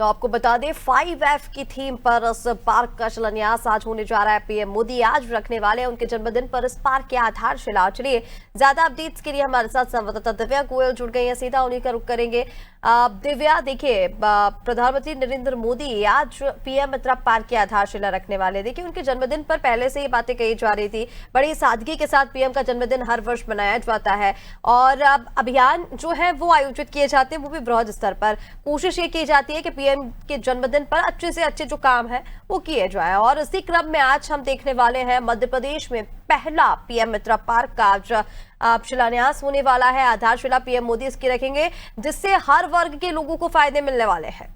तो आपको बता दें 5F की थीम पर इस पार्क का शिलान्यास आज होने जा रहा है। पीएम मोदी आज रखने वाले हैं उनके जन्मदिन पर इस पार्क की आधारशिला। चलिए ज्यादा अपडेट्स के लिए हमारे साथ संवाददाता दिव्या गोयल जुड़ गई है, सीधा उन्हीं का रुख करेंगे। दिव्या, देखिए प्रधानमंत्री नरेंद्र मोदी आज पीएम मित्रा पार्क की आधारशिला रखने वाले। देखिए उनके जन्मदिन पर पहले से ये बातें कही जा रही थी, बड़ी सादगी के साथ पीएम का जन्मदिन हर वर्ष मनाया जाता है और अब अभियान जो है वो आयोजित किए जाते हैं, वो भी बृहद स्तर पर। कोशिश ये की जाती है कि पीएम के जन्मदिन पर अच्छे से अच्छे जो काम है वो किए जाए और इसी क्रम में आज हम देखने वाले हैं मध्य प्रदेश में पहला पीएम मित्रा पार्क का आज शिलान्यास होने वाला है। आधारशिला पीएम मोदी इसकी रखेंगे जिससे हर वर्ग के लोगों को फायदे मिलने वाले हैं।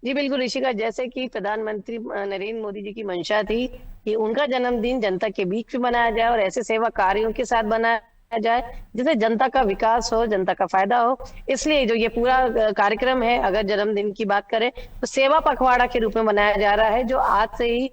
जी बिल्कुल ऋषिका, जैसे कि प्रधानमंत्री नरेंद्र मोदी जी की मंशा थी कि उनका जन्मदिन जनता के बीच में मनाया जाए और ऐसे सेवा कार्यों के साथ बनाया जाए जिससे जनता का विकास हो, जनता का फायदा हो। इसलिए जो ये पूरा कार्यक्रम है, अगर जन्मदिन की बात करें तो सेवा पखवाड़ा के रूप में मनाया जा रहा है, जो आज से ही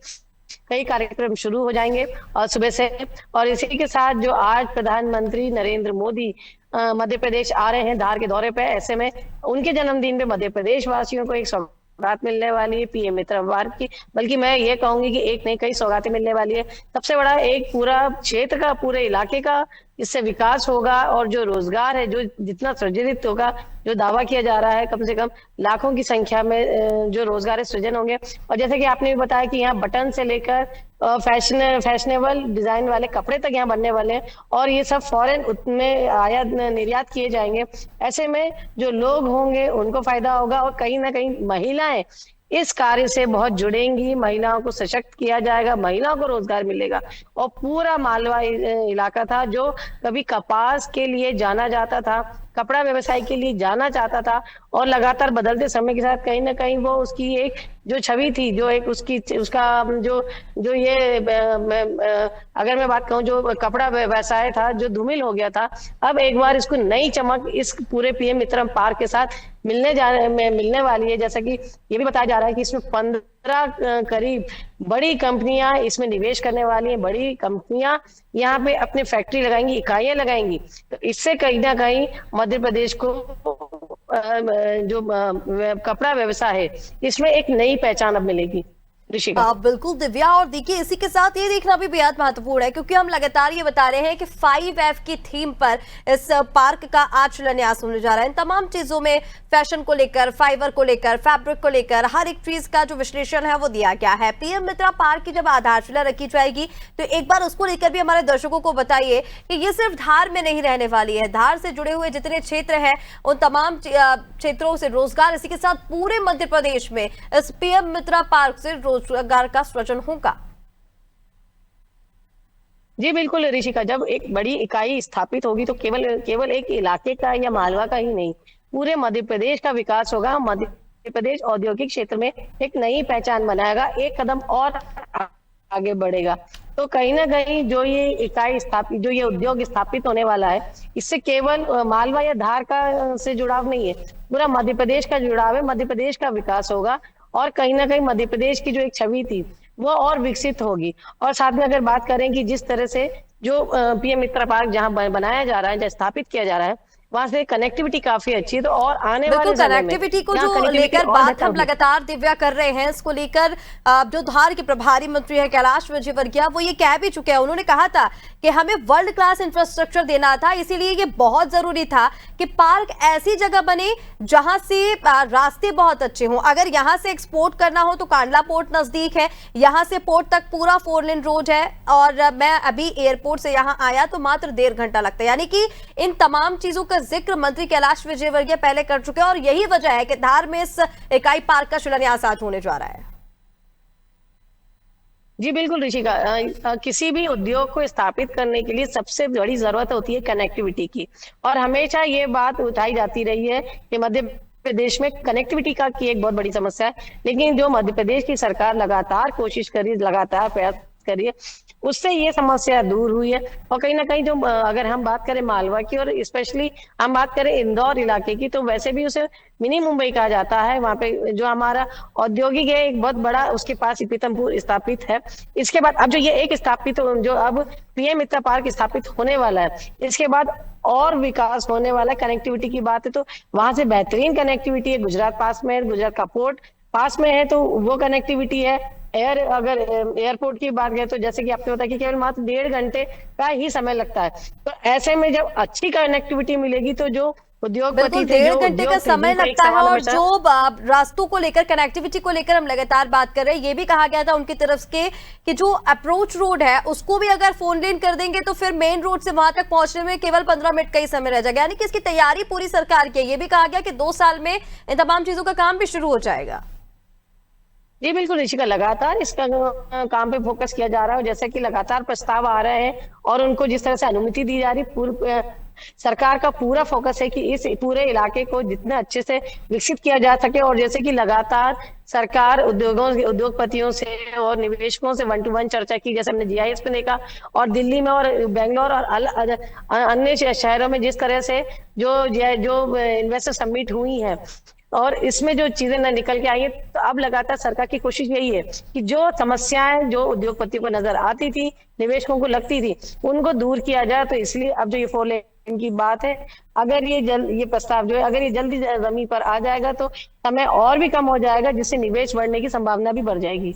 कई कार्यक्रम शुरू हो जाएंगे और सुबह से। और इसी के साथ जो आज प्रधानमंत्री नरेंद्र मोदी मध्य प्रदेश आ रहे हैं धार के दौरे पे, ऐसे में उनके जन्मदिन पे मध्य प्रदेश वासियों को एक सौगात मिलने वाली है पीएम मित्रा पार्क की। बल्कि मैं ये कहूंगी कि एक नहीं कई सौगातें मिलने वाली है। सबसे बड़ा एक पूरा क्षेत्र का, पूरे इलाके का इससे विकास होगा और जो रोजगार है, जो जितना सृजित होगा, जो दावा किया जा रहा है कम से कम लाखों की संख्या में जो रोजगार सृजन होंगे। और जैसे कि आपने भी बताया कि यहाँ बटन से लेकर फैशनेबल डिजाइन वाले कपड़े तक यहाँ बनने वाले हैं और ये सब फॉरेन में आयात निर्यात किए जाएंगे। ऐसे में जो लोग होंगे उनको फायदा होगा और कहीं ना कहीं महिलाएं इस कार्य से बहुत जुड़ेंगी, महिलाओं को सशक्त किया जाएगा, महिलाओं को रोजगार मिलेगा। और पूरा मालवा इलाका था जो कभी कपास के लिए जाना जाता था, कपड़ा व्यवसाय के लिए जाना चाहता था और लगातार बदलते समय के साथ कहीं ना कहीं वो उसकी एक जो छवि थी, जो एक उसका जो ये अगर मैं बात कहूँ जो कपड़ा व्यवसाय था जो धूमिल हो गया था, अब एक बार इसको नई चमक इस पूरे पीएम मित्रा पार्क के साथ मिलने वाली है। जैसा कि ये भी बताया जा रहा है कि इसमें 15 करीब बड़ी कंपनियां इसमें निवेश करने वाली हैं। बड़ी कंपनियां यहाँ पे अपने फैक्ट्री लगाएंगी, इकाइयां लगाएंगी, तो इससे कहीं ना कहीं मध्य प्रदेश को जो कपड़ा व्यवसाय है इसमें एक नई पहचान अब मिलेगी। बिल्कुल दिव्या, और देखिए इसी के साथ ये देखना भी बेहद महत्वपूर्ण है क्योंकि हम लगातार ये बता रहे हैं कि 5F की थीम पर इस पार्क का आज शिलान्यास होने जा रहा है। इन तमाम चीजों में फैशन को लेकर, फाइबर को लेकर, फैब्रिक को लेकर हर एक चीज का जो विश्लेषण है वो दिया गया है। पीएम मित्रा पार्क की जब आधारशिला रखी जाएगी तो एक बार उसको लेकर भी हमारे दर्शकों को बताइए कि ये सिर्फ धार में नहीं रहने वाली है। धार से जुड़े हुए जितने क्षेत्र हैं उन तमाम क्षेत्रों से रोजगार, इसी के साथ पूरे मध्य प्रदेश में इस पीएम मित्रा पार्क से रोजगार का सृजन होगा। जी बिल्कुल ऋषिका, जब एक बड़ी इकाई स्थापित होगी तो केवल एक इलाके का या मालवा का ही नहीं, पूरे मध्य प्रदेश का विकास होगा। मध्य प्रदेश औद्योगिक क्षेत्र में एक नई पहचान बनाएगा, एक कदम और आगे बढ़ेगा। तो कहीं ना कहीं जो ये इकाई स्थापित, जो ये उद्योग स्थापित होने वाला है, इससे केवल मालवा या धार का से जुड़ाव नहीं है, पूरा मध्य प्रदेश का जुड़ाव है। मध्य प्रदेश का विकास होगा और कहीं ना कहीं मध्य प्रदेश की जो एक छवि थी वो और विकसित होगी। और साथ में अगर बात करें कि जिस तरह से जो पीएम मित्रा पार्क जहां बनाया जा रहा है, जहां स्थापित किया जा रहा है, वहां से कनेक्टिविटी काफी अच्छी है। तो और आने वाले कनेक्टिविटी को जो लेकर बात हम लगातार दिव्या कर रहे हैं, इसको लेकर जो धार के प्रभारी मंत्री है कैलाश विजयवर्गीय, वो ये कह भी चुके हैं। उन्होंने कहा था कि हमें वर्ल्ड क्लास इंफ्रास्ट्रक्चर देना था, इसीलिए ये बहुत जरूरी था कि पार्क ऐसी जगह बने जहां से रास्ते बहुत अच्छे हों। अगर यहां से एक्सपोर्ट करना हो तो कांडला पोर्ट नजदीक है, यहां से पोर्ट तक पूरा 4 लेन रोड है और मैं अभी एयरपोर्ट से यहां आया तो मात्र 1.5 घंटा लगता है। यानी कि इन तमाम चीजों का जिक्र मंत्री कैलाश विजयवर्गीय पहले कर चुके हैं और यही वजह है कि धार में इस इकाई पार्क का शिलान्यास आज होने जा रहा है। जी बिल्कुल ऋषिका, किसी भी उद्योग को स्थापित करने के लिए सबसे बड़ी जरूरत होती है कनेक्टिविटी की। और हमेशा ये बात उठाई जाती रही है कि मध्य प्रदेश में कनेक्टिविटी की एक बहुत बड़ी समस्या है, लेकिन जो मध्य प्रदेश की सरकार लगातार कोशिश करी, लगातार प्रयास करिए, उससे ये समस्या दूर हुई है। और कहीं ना कहीं जो अगर हम बात करें मालवा की और स्पेशली हम बात करें इंदौर इलाके की, तो वैसे भी उसे मिनी मुंबई कहा जाता है। वहाँ पे जो हमारा औद्योगिक है एक बहुत बड़ा उसके पास ही पीतमपुर स्थापित है। इसके बाद अब जो ये एक स्थापित जो अब पीएम मित्र पार्क स्थापित होने वाला है, इसके बाद और विकास होने वाला है। कनेक्टिविटी की बात है तो वहां से बेहतरीन कनेक्टिविटी है। गुजरात पास में है, गुजरात का पोर्ट पास में है, तो वो कनेक्टिविटी है। अगर एयरपोर्ट की बात करें तो जैसे कि आपने बताया कि केवल मात्र 1.5 घंटे का ही समय लगता है। तो ऐसे में जब अच्छी कनेक्टिविटी मिलेगी तो जो उद्योगपति बिल्कुल थे, 1.5 घंटे का समय लगता है। और जो रास्तों को लेकर, कनेक्टिविटी को लेकर हम लगातार बात कर रहे हैं, ये भी कहा गया था उनकी तरफ से कि जो अप्रोच रोड है उसको भी अगर फोन लेन कर देंगे तो फिर मेन रोड से वहां तक पहुंचने में केवल 15 मिनट का ही समय रह जाएगा। यानी कि इसकी तैयारी पूरी सरकार की है। ये भी कहा गया कि 2 साल में इन तमाम चीजों का काम भी शुरू हो जाएगा। जी बिल्कुल ऋषिका, लगातार इसका काम पे फोकस किया जा रहा है। जैसे कि लगातार प्रस्ताव आ रहे हैं और उनको जिस तरह से अनुमति दी जा रही, सरकार का पूरा फोकस है कि इस पूरे इलाके को जितने अच्छे से विकसित किया जा सके। और जैसे कि लगातार सरकार उद्योगपतियों से और निवेशकों से 1-to-1 चर्चा की, जैसे हमने जीआईएस पे देखा, और दिल्ली में और बेंगलोर और अन्य शहरों में जिस तरह से जो इन्वेस्टर समिट हुई है और इसमें जो चीजें न निकल के आई है, तो अब लगातार सरकार की कोशिश यही है कि जो समस्याएं जो उद्योगपति को नजर आती थी, निवेशकों को लगती थी, उनको दूर किया जाए। तो इसलिए अब जो ये 4 लेन की बात है, अगर ये प्रस्ताव जो है अगर ये जल्दी जमीन पर आ जाएगा तो समय और भी कम हो जाएगा, जिससे निवेश बढ़ने की संभावना भी बढ़ जाएगी।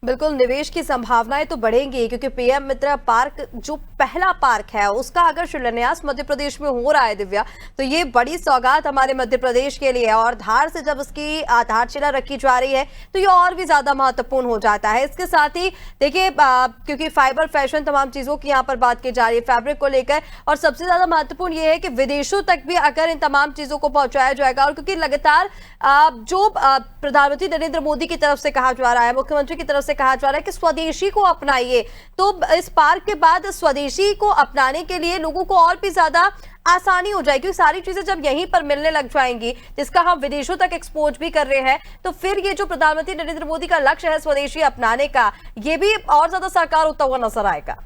बिल्कुल, निवेश की संभावनाएं तो बढ़ेंगी क्योंकि पीएम मित्र पार्क जो पहला पार्क है उसका अगर शिलान्यास मध्य प्रदेश में हो रहा है दिव्या, तो ये बड़ी सौगात हमारे मध्य प्रदेश के लिए है। और धार से जब उसकी आधारशिला रखी जा रही है तो ये और भी ज्यादा महत्वपूर्ण हो जाता है। इसके साथ ही देखिए, क्योंकि फाइबर फैशन तमाम चीजों की यहाँ पर बात की जा रही है फैब्रिक को लेकर, और सबसे ज्यादा महत्वपूर्ण ये है कि विदेशों तक भी अगर इन तमाम चीजों को पहुंचाया जाएगा, और क्योंकि लगातार जो प्रधानमंत्री नरेंद्र मोदी की तरफ से कहा जा रहा है, मुख्यमंत्री की तरफ से कहा जा रहा है कि स्वदेशी को अपनाइए, तो इस पार्क के बाद स्वदेशी को अपनाने के लिए लोगों को और भी ज्यादा आसानी हो जाएगी। सारी चीजें जब यहीं पर मिलने लग जाएंगी, जिसका हम विदेशों तक एक्सपोर्ट भी कर रहे हैं, तो फिर ये जो प्रधानमंत्री नरेंद्र मोदी का लक्ष्य है स्वदेशी अपनाने का, ये भी और ज्यादा साकार होता हुआ नजर आएगा।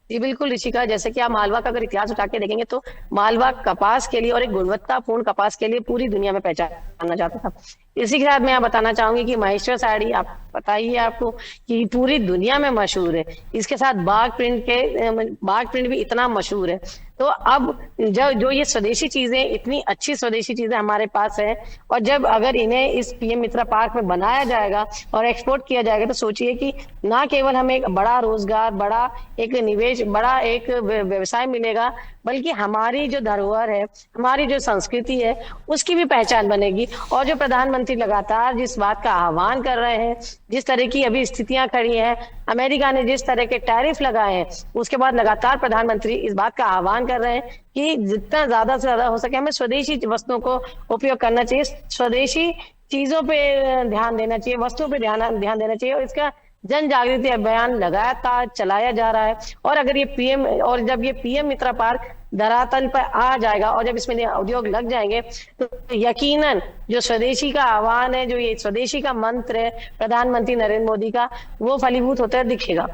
जी बिल्कुल ऋषिका, जैसे कि आप मालवा का अगर इतिहास उठा के देखेंगे तो मालवा कपास के लिए और एक गुणवत्तापूर्ण कपास के लिए पूरी दुनिया में पहचाना जाता था। इसी के साथ मैं बताना चाहूंगी कि महेश्वर साड़ी आप पता ही है आपको कि पूरी दुनिया में मशहूर है। इसके साथ बाघ प्रिंट भी इतना मशहूर है। तो अब जो ये स्वदेशी चीजें, इतनी अच्छी स्वदेशी चीजें हमारे पास है, और जब अगर इन्हें इस पीएम मित्र पार्क में बनाया जाएगा और एक्सपोर्ट किया जाएगा, तो सोचिए कि ना केवल हमें एक बड़ा रोजगार, बड़ा एक निवेश, बड़ा एक व्यवसाय मिलेगा, बल्कि हमारी जो धरोहर है, हमारी जो संस्कृति है, उसकी भी पहचान बनेगी। और जो प्रधानमंत्री लगातार जिस बात का आह्वान कर रहे हैं, जिस तरह की अभी स्थितियां खड़ी हैं, अमेरिका ने जिस तरह के टैरिफ लगाए हैं, उसके बाद लगातार प्रधानमंत्री इस बात का आह्वान कर रहे हैं कि जितना ज्यादा से ज्यादा हो सके हमें स्वदेशी वस्तुओं को उपयोग करना चाहिए, स्वदेशी चीजों पे ध्यान देना चाहिए, वस्तुओं पे ध्यान देना चाहिए। और इसका जन जागृति अभियान लगातार चलाया जा रहा है। और अगर जब ये पीएम मित्र पार्क धरातल पर आ जाएगा और जब इसमें उद्योग लग जाएंगे, तो यकीनन जो स्वदेशी का आह्वान है, जो ये स्वदेशी का मंत्र है प्रधानमंत्री नरेंद्र मोदी का, वो फलीभूत होता दिखेगा।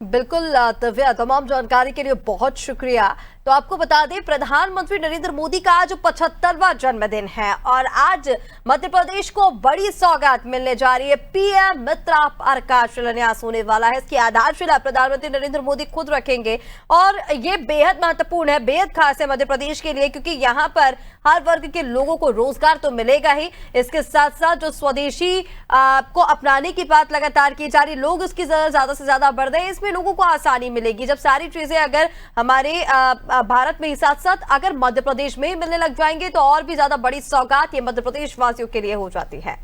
बिल्कुल दिव्या, तमाम जानकारी के लिए बहुत शुक्रिया। तो आपको बता दें, प्रधानमंत्री नरेंद्र मोदी का आज 75वां जन्मदिन है और आज मध्य प्रदेश को बड़ी सौगात मिलने जा रही है। पीएम मित्र पार्क का शिलान्यास होने वाला है। इसकी आधारशिला प्रधानमंत्री नरेंद्र मोदी खुद रखेंगे और ये बेहद महत्वपूर्ण है, बेहद खास है मध्य प्रदेश के लिए, क्योंकि यहाँ पर हर वर्ग के लोगों को रोजगार तो मिलेगा ही, इसके साथ साथ जो स्वदेशी को अपनाने की बात लगातार की जा रही, लोग इसकी ज्यादा से ज्यादा बढ़ रहे हैं, इसमें लोगों को आसानी मिलेगी। जब सारी चीजें अगर हमारे भारत में ही साथ साथ अगर मध्य प्रदेश में मिलने लग जाएंगे, तो और भी ज्यादा बड़ी सौगात ये मध्य प्रदेश वासियों के लिए हो जाती है।